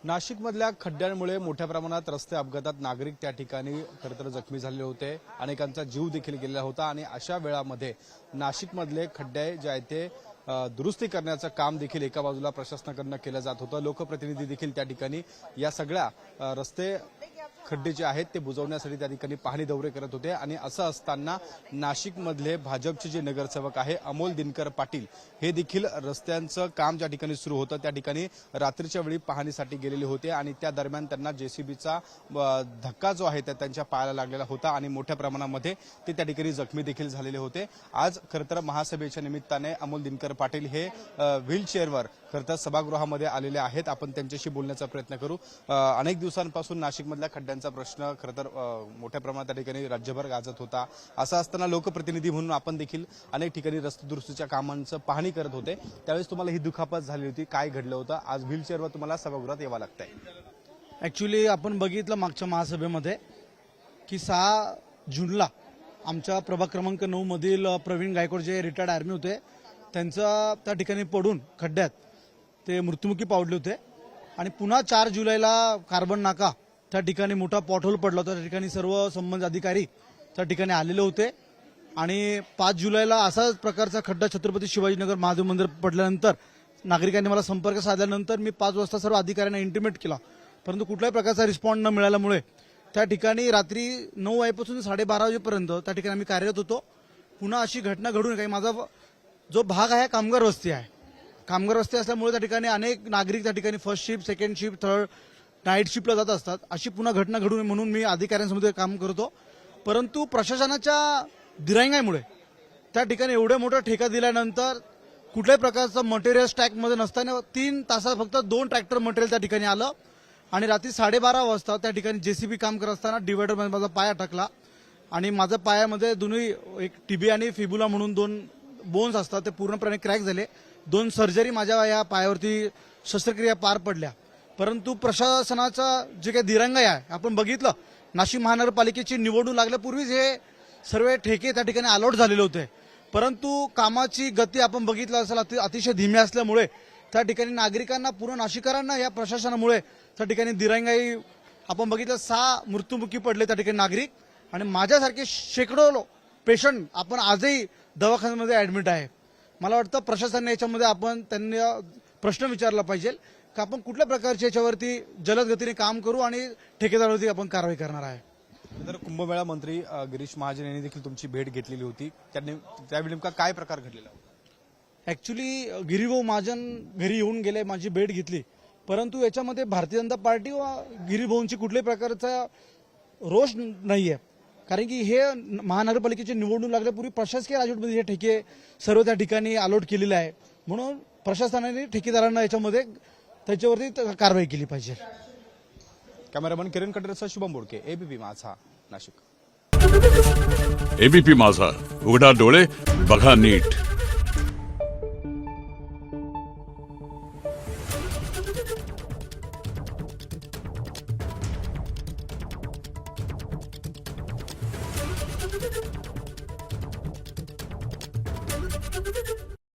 नाशिकमधल्या खड्ड्यांमुळे मोठ्या प्रमाणात रस्ते अपघातात नागरिक त्या ठिकाणी खरंतर जखमी झालेले होते। अनेकांचा जीव देखील गेलेला होता आणि अशा वेळामध्ये नाशिकमधले खड्डे जे आहेत ते दुरुस्ती करण्याचं काम देखील एका बाजूला प्रशासनाकडून केलं जात होतं। लोकप्रतिनिधी देखील त्या ठिकाणी या सगळ्या रस्ते खड्डे जे आहेत ते बुजवण्यासाठी त्या ठिकाणी पाहणी दौरे करत होते आणि असं असताना नाशिकमधले भाजपचे जे नगरसेवक आहे अमोल दिनकर पाटील हे देखील रस्त्यांचं काम ज्या ठिकाणी सुरू होतं त्या ठिकाणी रात्रीच्या वेळी पाहणीसाठी गेलेले होते आणि त्या दरम्यान त्यांना जेसीबीचा धक्का जो आहे त्यांच्या पायाला लागलेला होता आणि मोठ्या प्रमाणामध्ये ते त्या ठिकाणी जखमी देखील झालेले होते। आज खरंतर महासभेच्या निमित्ताने अमोल दिनकर पाटील हे व्हीलचेअरवर खरंतर सभागृहामध्ये आलेले आहेत। आपण त्यांच्याशी बोलण्याचा प्रयत्न करू। अनेक दिवसांपासून नाशिकमधल्या खड्ड्यांचा प्रश्न खरंतर मोठ्या प्रमाणात त्या ठिकाणी राज्यभर गाजत होता। असं असताना लोकप्रतिनिधी म्हणून आपण देखील अनेक ठिकाणी रस्ते दुरुस्तीच्या कामांचं पाहणी करत होते। त्यावेळेस तुम्हाला ही दुखापत झाली होती, काय घडलं होतं? आज व्हीलचेअरवर तुम्हाला सभागृहात यावं लागतंय। ॲक्च्युली आपण बघितलं मागच्या महासभेमध्ये की 6 जूनला आमच्या प्रभाग क्रमांक 9 मधील प्रवीण गायकवाड जे रिटायर्ड आर्मी होते त्यांचा त्या ठिकाणी पडून खड्ड्यात ते मृत्युमुखी पावले होते आणि पुन्हा 4 जुलैला कार्बन नाका त्या ठिकाणी मोठा पॉटहोल पडला होता। त्या ठिकाणी सर्व संबंधित अधिकारी त्या ठिकाणी आलेले होते आणि 5 जुलैला असाच प्रकारचा खड्डा छत्रपती शिवाजीनगर महादेव मंदिर पडल्यानंतर नागरिकांनी मला संपर्क साधल्यानंतर मी 5 वाजता सर्व अधिकाऱ्यांना इंटिमेट केला, परंतु कुठल्याही प्रकारचा रिस्पॉन्स न मिळाल्यामुळे त्या ठिकाणी रात्री 9 वाजेपासून 12:30 वाजेपर्यंत त्या ठिकाणी आम्ही कार्यरत होतो। पुन्हा अशी घटना घडू नये, माझा जो भाग आहे कामगार वस्ती आहे। कामगार वस्ती असल्यामुळे त्या ठिकाणी अनेक नागरिक त्या ठिकाणी first shift, second shift, third night शिफ्टला जात असतात। अशी पुन्हा घटना घडू नये म्हणून मी अधिकाऱ्यांसमोर काम करतो, परंतु प्रशासनाच्या दिरंगाईमुळे त्या ठिकाणी एवढे मोठा ठेका दिल्यानंतर कुठल्याही प्रकारचं मटेरियल स्टॅकमध्ये नसताना 3 तासात फक्त 2 ट्रॅक्टर मटेरियल त्या ठिकाणी आलं आणि रात्री 12:30 वाजता त्या ठिकाणी जेसीबी काम करत असताना डिवायडरमध्ये माझा पाय अटकला आणि माझ्या पायामध्ये दोन्ही एक टीबी आणि फिबुला म्हणून 2 बोन्स असतात ते पूर्णपणे क्रॅक झाले। 2 सर्जरी माझ्या या पायावरती शस्त्रक्रिया पार पडल्या, परंतु प्रशासनाचा जे काही दिरंगाई आहे आपण बघितलं। नाशिक महानगरपालिकेची निवडणूक लागल्यापूर्वीच हे सर्व ठेके त्या ठिकाणी अलॉट झालेले होते, परंतु कामाची गती आपण बघितलं असेल अतिशय धीमी असल्यामुळे त्या ठिकाणी नागरिकांना, पूर्ण नाशिककरांना या प्रशासनामुळे त्या ठिकाणी दिरंगाई आपण बघितलं। 6 मृत्युमुखी पडले त्या ठिकाणी नागरिक आणि माझ्यासारखे शेकडो पेशंट आपण आजही दवाखान्यामध्ये ऍडमिट आहे। मला वाटतं प्रशासनाने याच्यामध्ये आपण त्यांना प्रश्न विचारला पाहिजे की आपण कुठल्या प्रकारच्या याच्यावरती जलद गतीने काम करू आणि ठेकेदारावरती आपण कारवाई करणार आहे। तर कुंभमेळा मंत्री गिरीश महाजन यांनी देखील तुमची भेट घेतलेली होती, त्यावेळी नेमका काय प्रकार घडलेला? ऍक्च्युली गिरीभाऊ महाजन घरी येऊन गेले, माझी भेट घेतली, परंतु याच्यामध्ये भारतीय जनता पार्टी व गिरीभाऊंची कुठल्याही प्रकारचा रोष नाहीये, कारण की हे महानगरपालिकेची निवडणूक लागल्यापूर्वी प्रशासकीय राजवटीमध्ये हे ठेके सर्व त्या ठिकाणी अलॉट केलेले आहे, म्हणून प्रशासनाने ठेकेदारांना याच्यामध्ये त्याच्यावरती कारवाई केली पाहिजे। कॅमेरामन किरण कटरेचा शुभम बोडके, एबीपी माझा, नाशिक। एबीपी माझा, उघडा डोळे बघा नीट।